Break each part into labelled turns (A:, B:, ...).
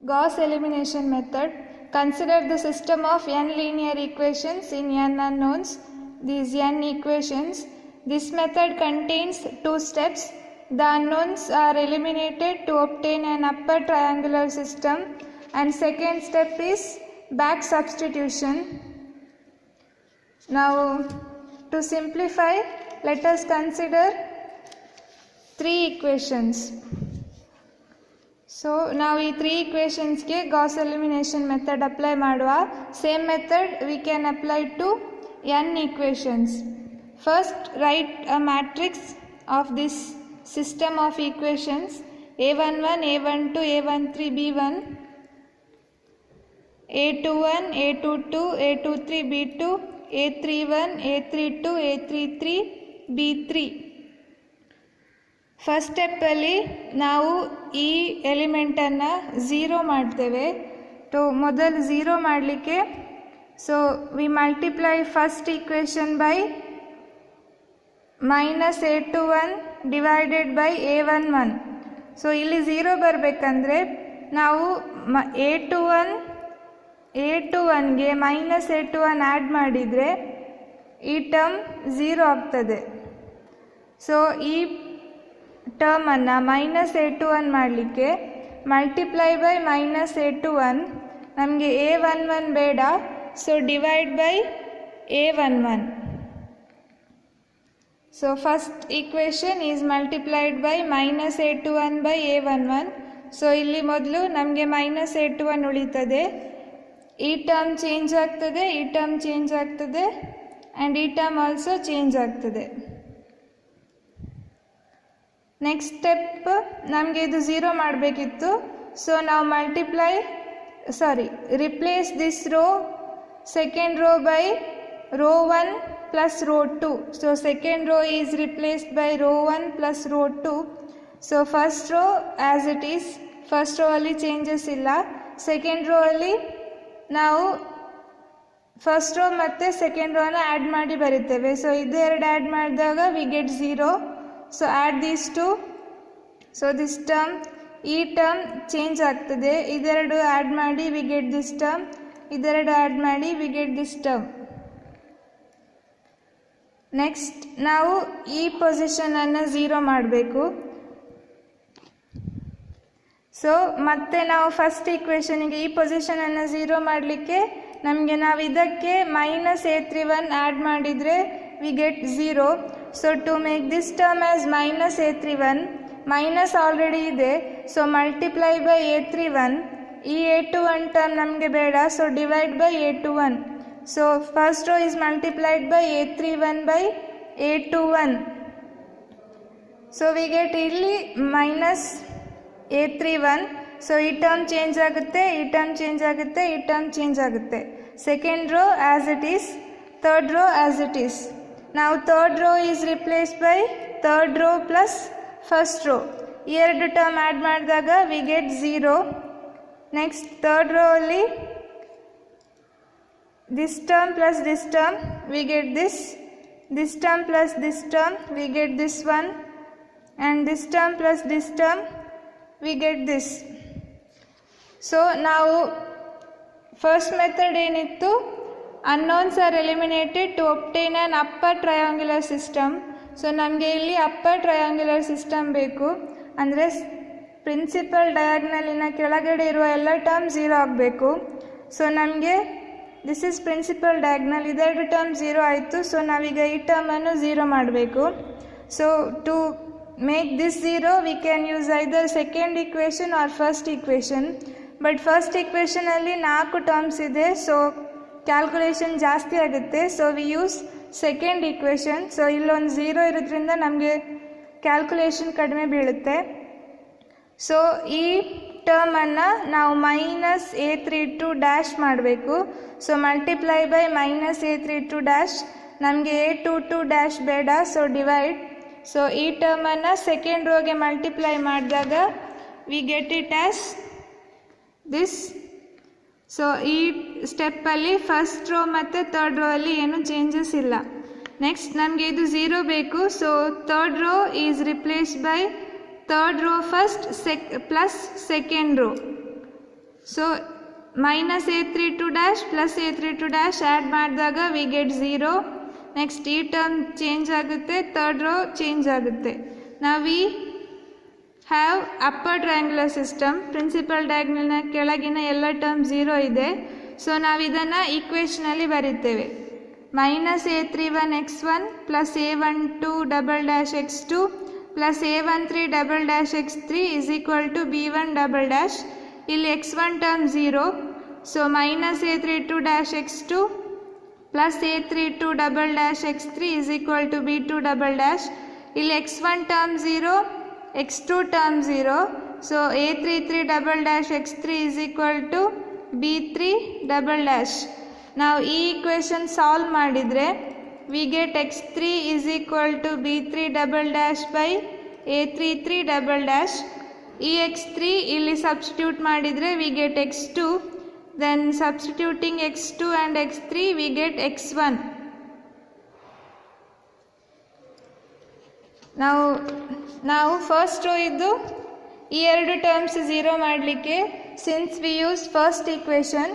A: Gauss elimination method. Consider the system of n linear equations in n unknowns. These n equations. This method contains two steps. The unknowns are eliminated to obtain an upper triangular system, and second step is back substitution. Now, to simplify, let us consider three equations. So, now these three equations ke Gauss elimination method apply madwa. Same method we can apply to n equations. First, write a matrix of this system of equations: a11, a12, a13, b1, a21, a22, a23, b2, a31, a32, a33, b3. First ಸ್ಟೆಪ್ಪಲ್ಲಿ ನಾವು ಈ ಎಲಿಮೆಂಟನ್ನು zero ಮಾಡ್ತೇವೆ. ಮೊದಲು zero ಮಾಡಲಿಕ್ಕೆ we multiply first equation by minus a21 divided by a11. ಇಲ್ಲಿ zero ಬರಬೇಕಂದ್ರೆ ನಾವು a21ಗೆ ಮೈನಸ್ a21 ಆ್ಯಡ್ ಮಾಡಿದರೆ ಈ ಟರ್ಮ್ ಝೀರೋ ಆಗ್ತದೆ. ಈ ಟರ್ಮನ್ನು ಮೈನಸ್ a21 ಮಾಡಲಿಕ್ಕೆ ಮಲ್ಟಿಪ್ಲೈ ಬೈ ಮೈನಸ್ a21, ನಮಗೆ a11 ಬೇಡ, divide by a11. First equation is multiplied by minus a21 by a11. ಇಲ್ಲಿ ಮೊದಲು ನಮಗೆ ಮೈನಸ್ a21 ಉಳಿತದೆ, ಈ ಟರ್ಮ್ ಚೇಂಜ್ ಆಗ್ತದೆ, ಈ ಟರ್ಮ್ ಚೇಂಜ್ ಆಗ್ತದೆ, ಆ್ಯಂಡ್ ಈ ಟರ್ಮ್ ಆಲ್ಸೋ ಚೇಂಜ್ ಆಗ್ತದೆ. ನೆಕ್ಸ್ಟ್ ಸ್ಟೆಪ್, ನಮಗೆ ಇದು ಝೀರೋ ಮಾಡಬೇಕಿತ್ತು. ನಾವು replace this row, second row by row 1 plus row 2. Second row is replaced by row 1 plus row 2. First row as it is, first row ಅಲ್ಲಿ changes ಇಲ್ಲ. Second row ಅಲ್ಲಿ ನಾವು first row ಮತ್ತು second ರೋನ add ಮಾಡಿ ಬರೀತೇವೆ. ಇದೆರಡು add ಮಾಡಿದಾಗ we get zero. add these two. This term, ಈ ಟರ್ಮ್ ಚೇಂಜ್ ಆಗ್ತದೆ. ಇದೆರಡು ಆ್ಯಡ್ ಮಾಡಿ ವಿ ಗೆಟ್ ದಿಸ್ ಟರ್ಮ್, ಇದೆರಡು ಆ್ಯಡ್ ಮಾಡಿ V get this term. Next ನಾವು ಈ ಪೊಸಿಷನನ್ನು ಝೀರೋ ಮಾಡಬೇಕು. ಮತ್ತೆ ನಾವು ಫಸ್ಟ್ ಈಕ್ವೇಷನಿಗೆ ಈ ಪೊಸಿಷನನ್ನು ಝೀರೋ ಮಾಡಲಿಕ್ಕೆ ನಾವು ಇದಕ್ಕೆ ಮೈನಸ್ a31 ಆ್ಯಡ್ ಮಾಡಿದರೆ we get zero. to make this term as minus a31, minus already ಇದೆ, multiply by a31. ಈ a21 term ನಮಗೆ ಬೇಡ, divide by a21. First row is multiplied by a31 by a21. we get ಇಲ್ಲಿ minus a31. ಈ term change ಆಗುತ್ತೆ, ಈ term change ಆಗುತ್ತೆ, ಈ ಟರ್ಮ್ ಚೇಂಜ್ ಆಗುತ್ತೆ. Second row as it is, third row as it is. Now third row is replaced by third row plus first row. ಈ ಎರಡು term add ಮಾಡಿದಾಗ we get zero. Next third row ಅಲ್ಲಿ this term plus this term we get this term plus this term we get this one, and this term plus this term we get this. ನಾವು first method ಏನಿತ್ತು, unknowns are eliminated to obtain an upper triangular system. ನಮಗೆ ಇಲ್ಲಿ upper triangular system ಬೇಕು. ಅಂದರೆ principal ಡಯಾಗ್ನಲಿನ ಕೆಳಗಡೆ ಇರುವ ಎಲ್ಲ term zero ಆಗಬೇಕು. ನಮಗೆ ದಿಸ್ ಈಸ್ ಪ್ರಿನ್ಸಿಪಲ್ ಡಯಾಗ್ನಲ್, ಇದೆರಡು ಟರ್ಮ್ ಝೀರೋ ಆಯಿತು. ನಾವೀಗ ಈ ಟರ್ಮನ್ನು ಝೀರೋ ಮಾಡಬೇಕು. To make this zero we can use either second equation or first equation. But first ಈಕ್ವೇಷನಲ್ಲಿ 4 ಟರ್ಮ್ಸ್ ಇದೆ, ಕ್ಯಾಲ್ಕುಲೇಷನ್ ಜಾಸ್ತಿ ಆಗುತ್ತೆ. We use second equation. ಇಲ್ಲೊಂದು ಝೀರೋ ಇರೋದ್ರಿಂದ ನಮಗೆ ಕ್ಯಾಲ್ಕುಲೇಷನ್ ಕಡಿಮೆ ಬೀಳುತ್ತೆ. ಈ ಟರ್ಮನ್ನು ನಾವು ಮೈನಸ್ a32 ಡ್ಯಾಶ್ ಮಾಡಬೇಕು. Multiply by minus a32 dash, ನಮಗೆ a22 ಡ್ಯಾಶ್ ಬೇಡ, ಡಿವೈಡ್. ಈ ಟರ್ಮನ್ನು ಸೆಕೆಂಡ್ ರೋಗೆ ಮಲ್ಟಿಪ್ಲೈ ಮಾಡಿದಾಗ we get it as this. ಈ ಸ್ಟೆಪ್ಪಲ್ಲಿ ಫಸ್ಟ್ ರೋ ಮತ್ತು ಥರ್ಡ್ ರೋ ಅಲ್ಲಿ ಏನು ಚೇಂಜಸ್ ಇಲ್ಲ. ನೆಕ್ಸ್ಟ್ ನಮಗೆ ಇದು ಝೀರೋ ಬೇಕು. Third row is replaced by third row first plus second row. So minus a32 dash plus a32 dash add ಮಾಡಿದಾಗ ವಿ ಗೆಟ್ 0. ನೆಕ್ಸ್ಟ್ ಈ ಟರ್ಮ್ ಚೇಂಜ್ ಆಗುತ್ತೆ, ಥರ್ಡ್ ರೋ ಚೇಂಜ್ ಆಗುತ್ತೆ. ನಾವು we have upper triangular system. Principal ಡಯಾಗ್ನಲ್ನ ಕೆಳಗಿನ ಎಲ್ಲ term 0 ಇದೆ. So ನಾವು ಇದನ್ನು ಈಕ್ವೇಷನಲ್ಲಿ ಬರೀತೇವೆ. Minus a31 x1 plus a12 double dash x2 plus a13 double dash x3 is equal to b1 double dash. ಇಲ್ಲಿ x1 term 0, so minus a32 dash x2 plus a32 double dash x3 is equal to b2 double dash. ಇಲ್ಲಿ x1 term 0, x2 term 0, so a33 double dash x3 is equal to b3 double dash. ನಾವು ಈ equation solve ಮಾಡಿದರೆ we get x3 is equal to b3 double dash by a33 double dash. ಈ x3 ಇಲ್ಲಿ substitute ಮಾಡಿದರೆ we get x2. Then substituting x2 and x3 we get x1. ನಾವು first rho ಇದ್ದು ಈ ಎರಡು ಟರ್ಮ್ಸ್ 0 ಮಾಡಲಿಕ್ಕೆ since we use first equation,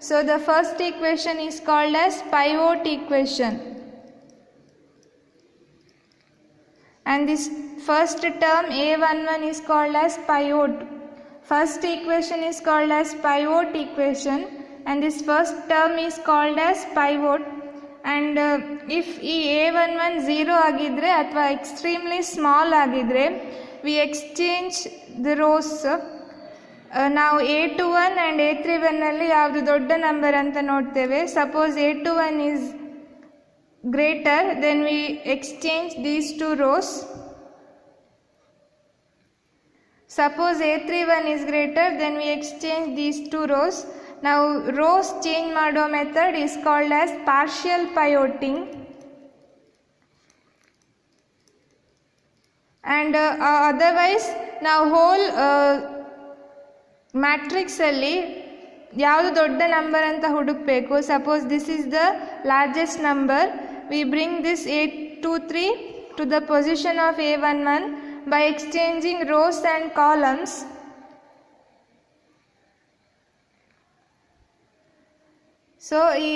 A: so the first equation is called as pivot equation. And this first term a11 is called as pivot. First equation is called as pivot equation, and this first term is called as pivot. And if ಈ a11 0 ಆಗಿದ್ರೆ ಅಥವಾ extremely small ಆಗಿದ್ರೆ we exchange the rows. ನಾವು a21 and a31 ಯಾವುದು ದೊಡ್ಡ number ಅಂತ ನೋಡ್ತೇವೆ. Suppose a21 is greater, then we exchange these two rows. Suppose a31 is greater, then we exchange these two rows. Now rows change ಮಾಡೋ method is called as partial pivoting. And otherwise ನಾವು whole ಮ್ಯಾಟ್ರಿಕ್ಸಲ್ಲಿ ಯಾವುದು ದೊಡ್ಡ number ಅಂತ ಹುಡುಕಬೇಕು. Suppose this is the largest number, we bring this a23 to the position of a11 by exchanging rows and columns. So ಈ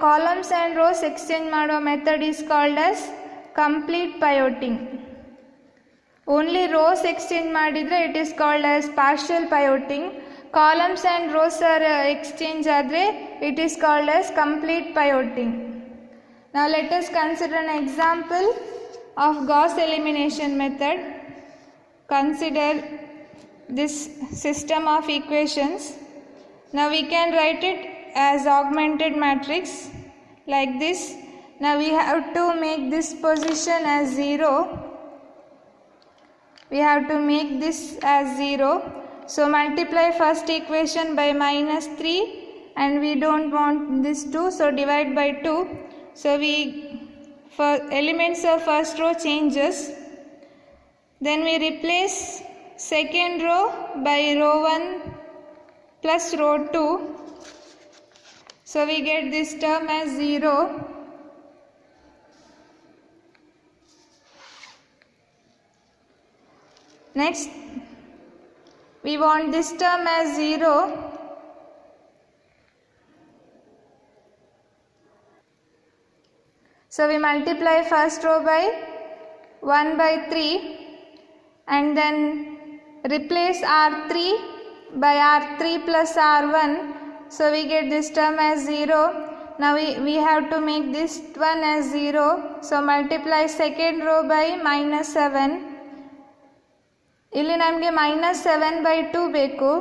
A: columns and rows exchange ಮಾಡೋ method is called as complete pivoting. Only rows exchange ಮಾಡಿದರೆ it is called as partial pivoting. Columns and rows are exchange ಆದರೆ it is called as complete pivoting. Now let us consider an example of Gauss elimination method. Consider this system of equations. Now we can write it as augmented matrix like this. Now we have to make this position as 0. We have to make this as 0. So multiply first equation by minus 3, and we don't want this 2, so divide by 2. So we for elements of first row changes. Then we replace second row by row 1 plus row 2. So we get this term as 0. Next we want this term as 0. So we multiply first row by 1 by 3 and then replace R3 by R3 plus R1. So we get this term as 0. Now we have to make this one as 0. So multiply second row by minus 7. ಇಲ್ಲಿ ನಮಗೆ minus 7 by 2 ಬೇಕು.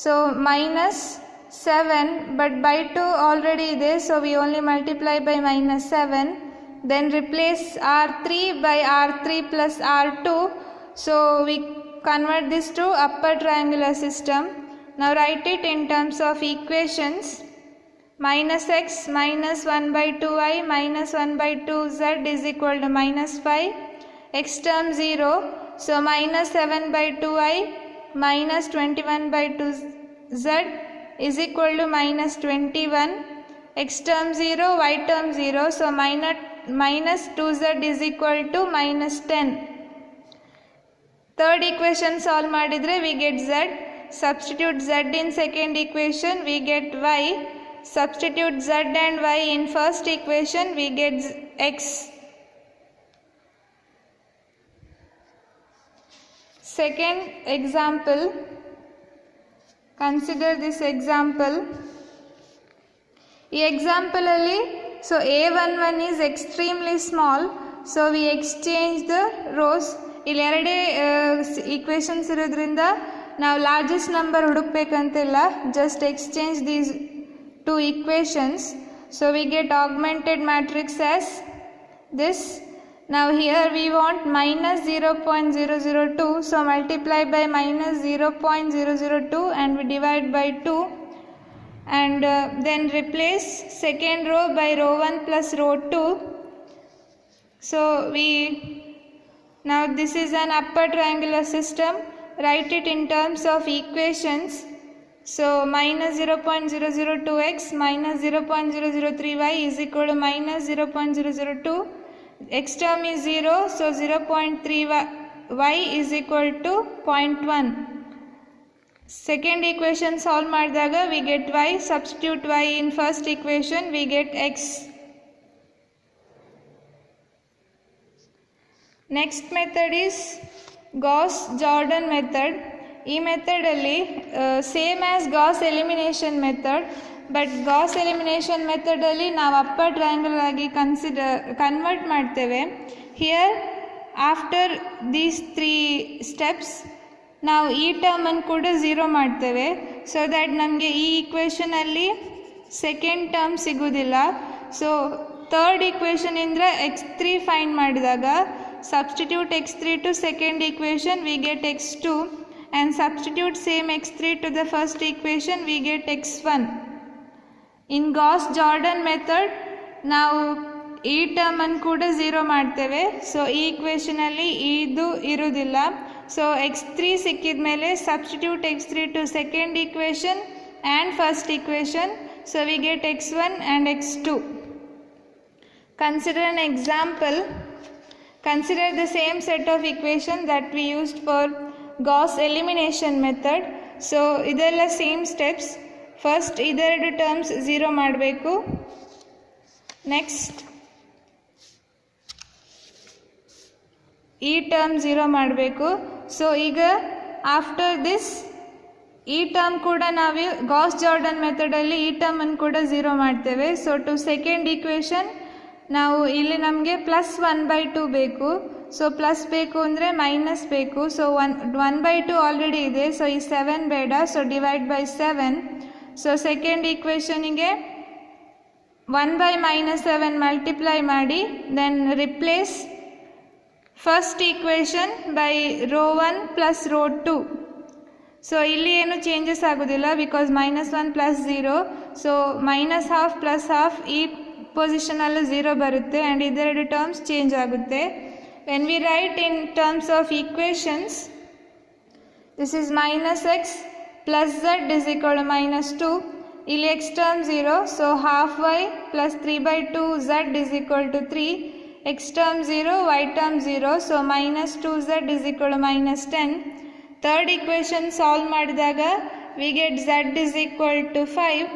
A: So minus 7, but by 2 already ಇದೆ, so we only multiply by minus 7. Then replace R3 by R3 plus R2. So we convert this to upper triangular system. Now write it in terms of equations. Minus x minus 1 by 2i minus 1 by 2z is equal to minus 5. X term 0. So minus 7 by 2i minus 21 by 2z is equal to minus 21. X term 0, y term 0. So minus 2z is equal to minus 10. Third equation solve ಮಾಡಿದರೆ we get z. substitute z in second equation, we get y. Substitute z and y in first equation, we get x. Second example, consider this example. ಈ ಎಕ್ಸಾಂಪಲಲ್ಲಿ so A11 is extremely small, so we exchange the rows. ಇಲ್ಲಿ ಎರಡೇ equations ಇರೋದ್ರಿಂದ ನಾವು largest number ಹುಡುಕ್ಬೇಕಂತಿಲ್ಲ, just exchange these two equations. So we get augmented matrix as this. Now here we want minus 0.002, so multiply by minus 0.002 and we divide by 2, and then replace second row by row 1 plus row 2. So now this is an upper triangular system. Write it in terms of equations. So minus 0.002x minus 0.003y is equal to minus 0.002. X term is 0, so 0.3y is equal to 0.1. Second equation solve ಮಾಡಿದಾಗ we get y. Substitute y in first equation, we get x. Next method is Gauss-Jordan method. ಈ ಮೆಥಡಲ್ಲಿ same as Gauss elimination method, but Gauss elimination ಮೆಥಡಲ್ಲಿ ನಾವು upper triangle ಆಗಿ convert ಮಾಡ್ತೇವೆ. Here after these 3 steps ನಾವು ಈ ಟರ್ಮನ್ನು ಕೂಡ 0 ಮಾಡ್ತೇವೆ, ಸೊ ದ್ಯಾಟ್ ನಮಗೆ ಈ ಈಕ್ವೇಷನಲ್ಲಿ ಸೆಕೆಂಡ್ ಟರ್ಮ್ ಸಿಗೋದಿಲ್ಲ. ಸೊ ಥರ್ಡ್ ಈಕ್ವೇಷನಿಂದ x3 ಫೈಂಡ್ ಮಾಡಿದಾಗ substitute x3 to second equation, we get x2, and substitute same x3 to the first equation, we get x1. In Gauss-Jordan method ನಾವು ಈ ಟರ್ಮನ್ನು ಕೂಡ 0 ಮಾಡ್ತೇವೆ, ಸೊ ಈ ಈಕ್ವೇಷನಲ್ಲಿ ಇದು ಇರುವುದಿಲ್ಲ. ಸೊ x3 ಸಿಕ್ಕಿದ ಮೇಲೆ substitute x3 to second equation and first equation, so we get x1 and x2. Consider an example. Consider the same set of equation that we used for Gauss elimination method. So ಇದೆಲ್ಲ same steps. First ಇದೆರಡು terms 0 ಮಾಡಬೇಕು. Next ಈ term 0 ಮಾಡಬೇಕು. So ಈಗ after this ಈ term ಕೂಡ ನಾವು Gauss-Jordan ಮೆಥಡಲ್ಲಿ ಈ ಟರ್ಮನ್ನು ಕೂಡ 0 ಮಾಡ್ತೇವೆ. ಸೊ ಟು ಸೆಕೆಂಡ್ ಈಕ್ವೇಷನ್ ನಾವು ಇಲ್ಲಿ ನಮಗೆ +1/2 ಬೇಕು. ಸೊ ಪ್ಲಸ್ ಬೇಕು ಅಂದರೆ ಮೈನಸ್ ಬೇಕು. ಸೊ 1/2 ಆಲ್ರೆಡಿ ಇದೆ, ಸೊ ಈ 7 ಬೇಡ, so divide by 7. So second ಈಕ್ವೇಷನಿಗೆ 1/-7 ಮಲ್ಟಿಪ್ಲೈ ಮಾಡಿ, then replace first equation by row 1 plus row 2. So ಇಲ್ಲಿ ಏನು ಚೇಂಜಸ್ ಆಗೋದಿಲ್ಲ, ಬಿಕಾಸ್ -1 + 0, ಸೊ -½ + ½ ಈ ಪೊಸಿಷನಲ್ಲೂ 0 ಬರುತ್ತೆ, ಆ್ಯಂಡ್ ಇದೆರಡು ಟರ್ಮ್ಸ್ ಚೇಂಜ್ ಆಗುತ್ತೆ. When we write in terms of equations, this is -x plus z is equal to -2. ಇಲ್ಲಿ x term 0, so half y plus 3/2 z is equal to 3. X term 0, y term 0, so -2z is equal to -10. Third equation solve ಮಾಡಿದಾಗ we get z is equal to 5.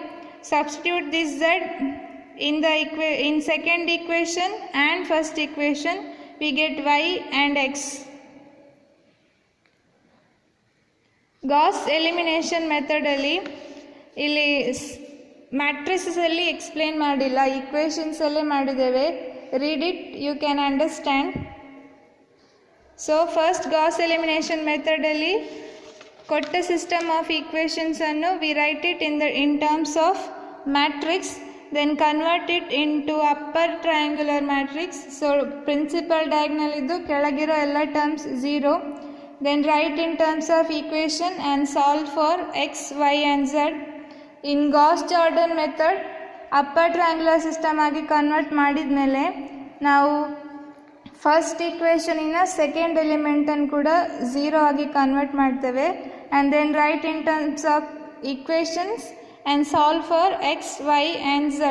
A: Substitute this z in second equation and first equation, we get y and x. Gauss elimination method ಅಲ್ಲಿ ಇಲ್ಲಿ matrices ಅಲ್ಲಿ explain ಮಾಡಿಲ್ಲ, equations ಅಲ್ಲೇ ಮಾಡಿದ್ದೇವೆ. Read it, you can understand. So first Gauss elimination method ಅಲ್ಲಿ ಕೊಟ್ಟ system of equations ಅನ್ನು we write it in terms of matrix, then convert it into upper triangular matrix. So principal diagonal iddu kelagiro ella terms 0, then write in terms of equation and solve for x, y and z. In Gauss-Jordan method upper triangular system agi convert madidmele ನಾವು first ಈಕ್ವೇಷನಿನ second ಎಲಿಮೆಂಟನ್ನು ಕೂಡ 0 ಆಗಿ convert ಮಾಡ್ತೇವೆ, and then write in terms of equations and solve for x, y and z.